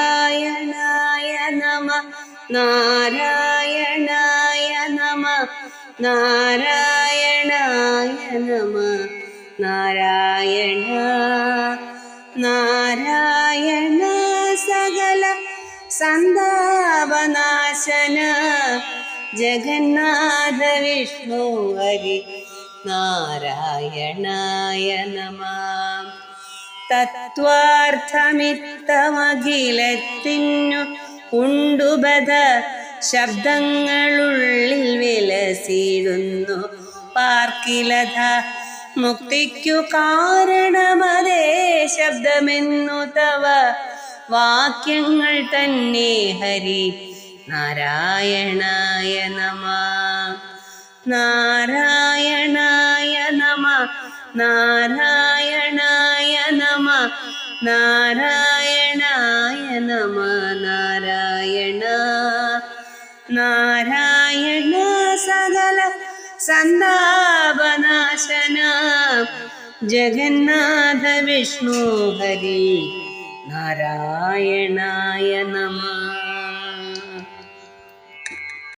നാരായണായ നമ നാരായണായ നമ നാരായണായ നമ നാരായണ നാരായണ സകല സന്താപനാശന ജഗന്നാഥ വിഷ്ണു ഹരി നാരായണായ നമ തത്വാർത്ഥമിത്തമഖിലത്തിനു ഉണ്ടുബധ ശബ്ദങ്ങളുള്ളിൽ വിലസിടുന്നു പാർക്കിലധ മുക്തിക്കു കാരണമതേ ശബ്ദമെന്നു തവ വാക്യങ്ങൾ തന്നെ ഹരി നാരായണായ നമ നാരായണായ നമ നാരായണായ നമ നാരായണായ നമ നാരായണ നാരായണ സകല സന്താപനാശന ജഗന്നാഥ വിഷ്ണു ഹരി നാരായണായ നമ.